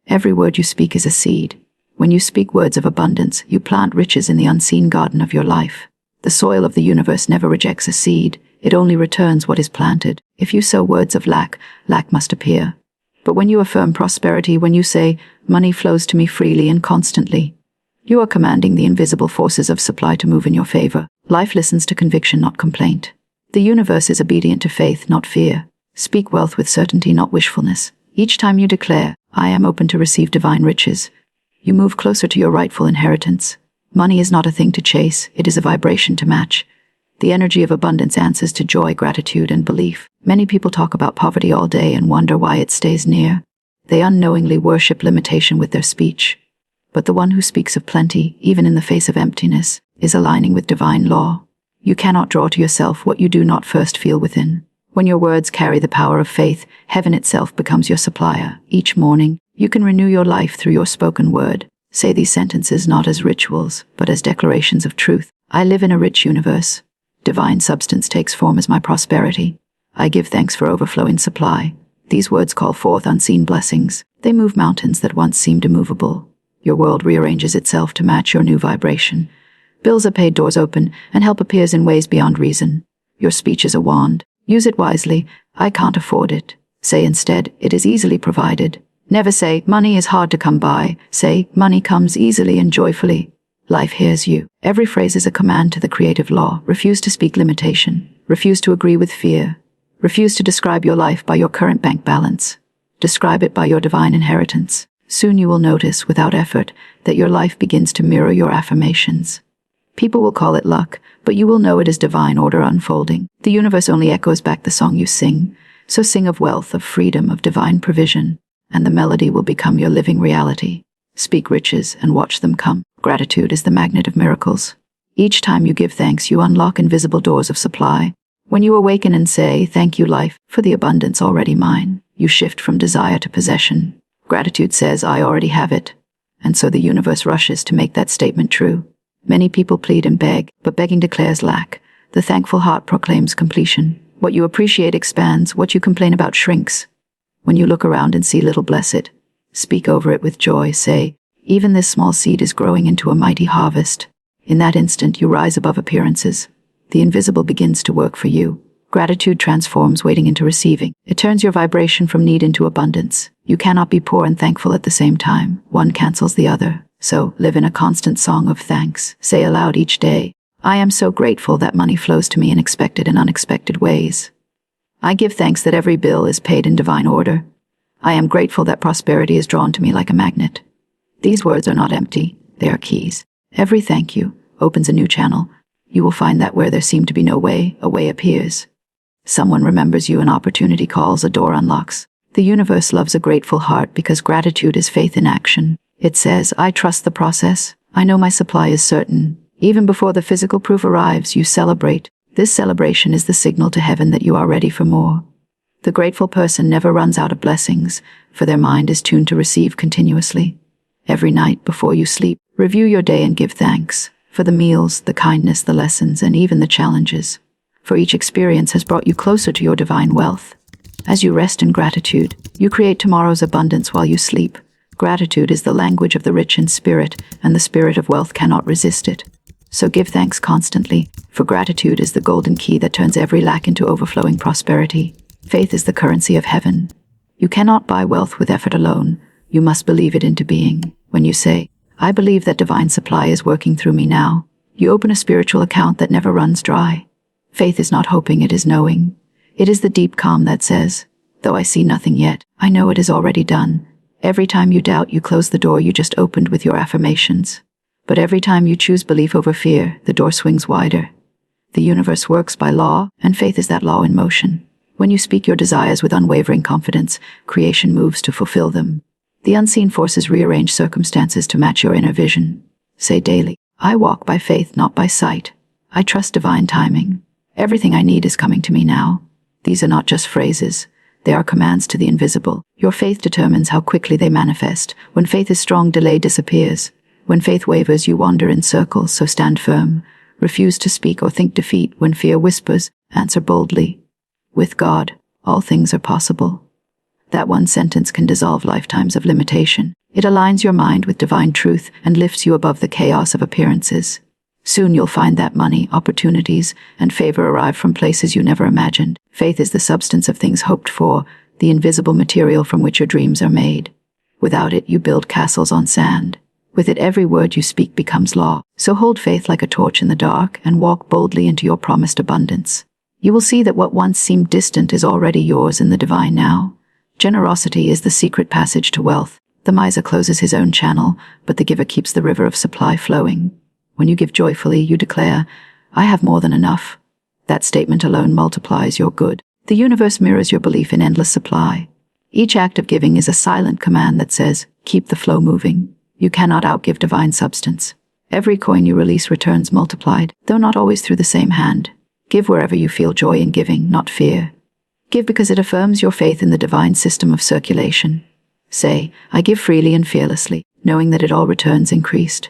Every word you speak is a seed. When you speak words of abundance, you plant riches in the unseen garden of your life. The soil of the universe never rejects a seed. It only returns what is planted. If you sow words of lack, lack must appear. But when you affirm prosperity, when you say, money flows to me freely and constantly, you are commanding the invisible forces of supply to move in your favor. Life listens to conviction, not complaint. The universe is obedient to faith, not fear. Speak wealth with certainty, not wishfulness. Each time you declare, I am open to receive divine riches, you move closer to your rightful inheritance. Money is not a thing to chase, it is a vibration to match. The energy of abundance answers to joy, gratitude, and belief. Many people talk about poverty all day and wonder why it stays near. They unknowingly worship limitation with their speech. But the one who speaks of plenty, even in the face of emptiness, is aligning with divine law. You cannot draw to yourself what you do not first feel within. When your words carry the power of faith, heaven itself becomes your supplier. Each morning, you can renew your life through your spoken word. Say these sentences not as rituals, but as declarations of truth. I live in a rich universe. Divine substance takes form as my prosperity. I give thanks for overflowing supply. These words call forth unseen blessings. They move mountains that once seemed immovable. Your world rearranges itself to match your new vibration. Bills are paid, doors open, and help appears in ways beyond reason. Your speech is a wand. Use it wisely. I can't afford it. Say instead, it is easily provided. Never say, money is hard to come by. Say, money comes easily and joyfully. Life hears you. Every phrase is a command to the creative law. Refuse to speak limitation. Refuse to agree with fear. Refuse to describe your life by your current bank balance. Describe it by your divine inheritance. Soon you will notice, without effort, that your life begins to mirror your affirmations. People will call it luck, but you will know it is divine order unfolding. The universe only echoes back the song you sing. So sing of wealth, of freedom, of divine provision, and the melody will become your living reality. Speak riches and watch them come. Gratitude is the magnet of miracles. Each time you give thanks, you unlock invisible doors of supply. When you awaken and say, thank you, life, for the abundance already mine, you shift from desire to possession. Gratitude says, I already have it. And so the universe rushes to make that statement true. Many people plead and beg, but begging declares lack. The thankful heart proclaims completion. What you appreciate expands, what you complain about shrinks. When you look around and see little, bless it. Speak over it with joy. Say, even this small seed is growing into a mighty harvest. In that instant, you rise above appearances. The invisible begins to work for you. Gratitude transforms waiting into receiving. It turns your vibration from need into abundance. You cannot be poor and thankful at the same time. One cancels the other. So, live in a constant song of thanks. Say aloud each day, I am so grateful that money flows to me in expected and unexpected ways. I give thanks that every bill is paid in divine order. I am grateful that prosperity is drawn to me like a magnet. These words are not empty. They are keys. Every thank you opens a new channel. You will find that where there seemed to be no way, a way appears. Someone remembers you, an opportunity calls, a door unlocks. The universe loves a grateful heart because gratitude is faith in action. It says, I trust the process. I know my supply is certain. Even before the physical proof arrives, you celebrate. This celebration is the signal to heaven that you are ready for more. The grateful person never runs out of blessings, for their mind is tuned to receive continuously. Every night before you sleep, review your day and give thanks for the meals, the kindness, the lessons, and even the challenges. For each experience has brought you closer to your divine wealth. As you rest in gratitude, you create tomorrow's abundance while you sleep. Gratitude is the language of the rich in spirit, and the spirit of wealth cannot resist it. So give thanks constantly, for gratitude is the golden key that turns every lack into overflowing prosperity. Faith is the currency of heaven. You cannot buy wealth with effort alone. You must believe it into being. When you say, I believe that divine supply is working through me now, you open a spiritual account that never runs dry. Faith is not hoping, it is knowing. It is the deep calm that says, though I see nothing yet, I know it is already done. Every time you doubt, you close the door you just opened with your affirmations. But every time you choose belief over fear, the door swings wider. The universe works by law, and faith is that law in motion. When you speak your desires with unwavering confidence, creation moves to fulfill them. The unseen forces rearrange circumstances to match your inner vision. Say daily, I walk by faith, not by sight. I trust divine timing. Everything I need is coming to me now. These are not just phrases. They are commands to the invisible. Your faith determines how quickly they manifest. When faith is strong, delay disappears. When faith wavers, you wander in circles, so stand firm. Refuse to speak or think defeat. When fear whispers, answer boldly. With God, all things are possible. That one sentence can dissolve lifetimes of limitation. It aligns your mind with divine truth and lifts you above the chaos of appearances. Soon you'll find that money, opportunities, and favor arrive from places you never imagined. Faith is the substance of things hoped for, the invisible material from which your dreams are made. Without it, you build castles on sand. With it, every word you speak becomes law. So hold faith like a torch in the dark and walk boldly into your promised abundance. You will see that what once seemed distant is already yours in the divine now. Generosity is the secret passage to wealth. The miser closes his own channel, but the giver keeps the river of supply flowing. When you give joyfully, you declare, "I have more than enough." That statement alone multiplies your good. The universe mirrors your belief in endless supply. Each act of giving is a silent command that says, "Keep the flow moving." You cannot outgive divine substance. Every coin you release returns multiplied, though not always through the same hand. Give wherever you feel joy in giving, not fear. Give because it affirms your faith in the divine system of circulation. Say, "I give freely and fearlessly," knowing that it all returns increased.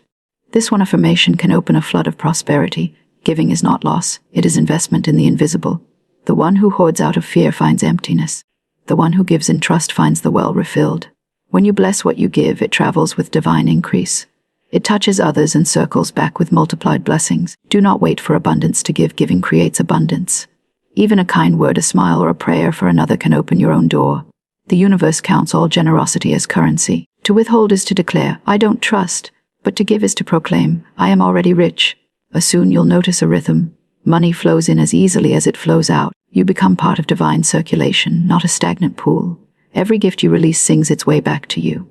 This one affirmation can open a flood of prosperity. Giving is not loss, it is investment in the invisible. The one who hoards out of fear finds emptiness. The one who gives in trust finds the well refilled. When you bless what you give, it travels with divine increase. It touches others and circles back with multiplied blessings. Do not wait for abundance to give. Giving creates abundance. Even a kind word, a smile, or a prayer for another can open your own door. The universe counts all generosity as currency. To withhold is to declare, "I don't trust," but to give is to proclaim, "I am already rich." Soon you'll notice a rhythm. Money flows in as easily as it flows out. You become part of divine circulation, not a stagnant pool. Every gift you release sings its way back to you.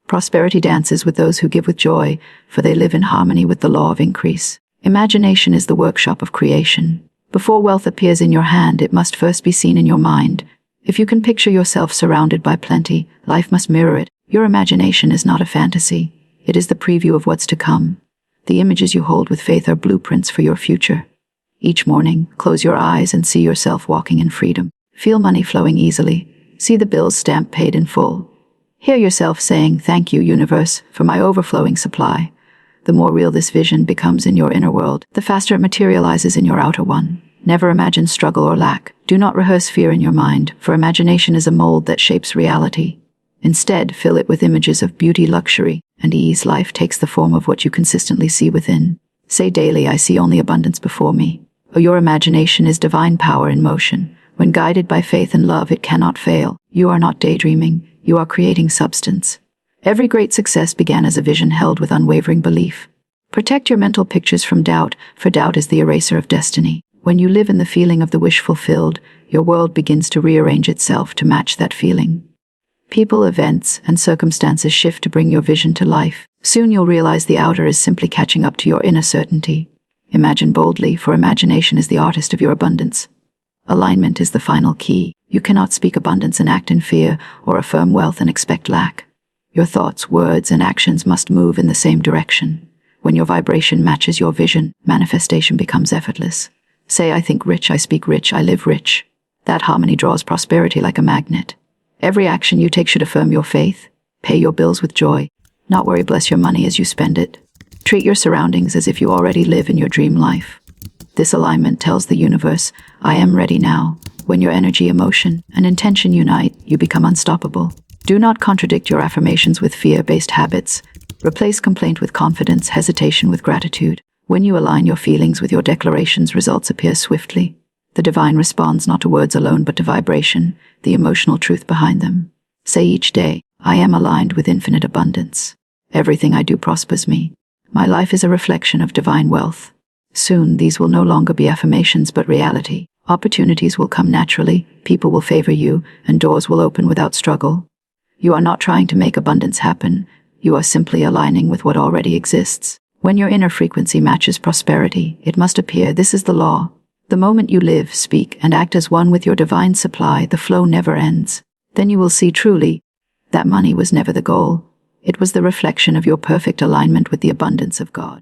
Prosperity dances with those who give with joy, for they live in harmony with the law of increase. Imagination is the workshop of creation. Before wealth appears in your hand, it must first be seen in your mind. If you can picture yourself surrounded by plenty, life must mirror it. Your imagination is not a fantasy. It is the preview of what's to come. The images you hold with faith are blueprints for your future. Each morning, close your eyes and see yourself walking in freedom. Feel money flowing easily. See the bills stamped paid in full. Hear yourself saying, "Thank you, universe, for my overflowing supply." The more real this vision becomes in your inner world, the faster it materializes in your outer one. Never imagine struggle or lack. Do not rehearse fear in your mind, for imagination is a mold that shapes reality. Instead, fill it with images of beauty, luxury, and ease. Life takes the form of what you consistently see within. Say daily, "I see only abundance before me." Or your imagination is divine power in motion. When guided by faith and love, it cannot fail. You are not daydreaming. You are creating substance. Every great success began as a vision held with unwavering belief. Protect your mental pictures from doubt, for doubt is the eraser of destiny. When you live in the feeling of the wish fulfilled, your world begins to rearrange itself to match that feeling. People, events, and circumstances shift to bring your vision to life. Soon you'll realize the outer is simply catching up to your inner certainty. Imagine boldly, for imagination is the artist of your abundance. Alignment is the final key. You cannot speak abundance and act in fear, or affirm wealth and expect lack. Your thoughts, words, and actions must move in the same direction. When your vibration matches your vision, manifestation becomes effortless. Say, "I think rich, I speak rich, I live rich." That harmony draws prosperity like a magnet. Every action you take should affirm your faith. Pay your bills with joy. Not worry, bless your money as you spend it. Treat your surroundings as if you already live in your dream life. This alignment tells the universe, "I am ready now." When your energy, emotion, and intention unite, you become unstoppable. Do not contradict your affirmations with fear-based habits. Replace complaint with confidence, hesitation with gratitude. When you align your feelings with your declarations, results appear swiftly. The divine responds not to words alone but to vibration, the emotional truth behind them. Say each day, "I am aligned with infinite abundance. Everything I do prospers me. My life is a reflection of divine wealth." Soon, these will no longer be affirmations but reality. Opportunities will come naturally, people will favor you, and doors will open without struggle. You are not trying to make abundance happen. You are simply aligning with what already exists. When your inner frequency matches prosperity, it must appear. This is the law. The moment you live, speak, and act as one with your divine supply, the flow never ends. Then you will see truly that money was never the goal. It was the reflection of your perfect alignment with the abundance of God.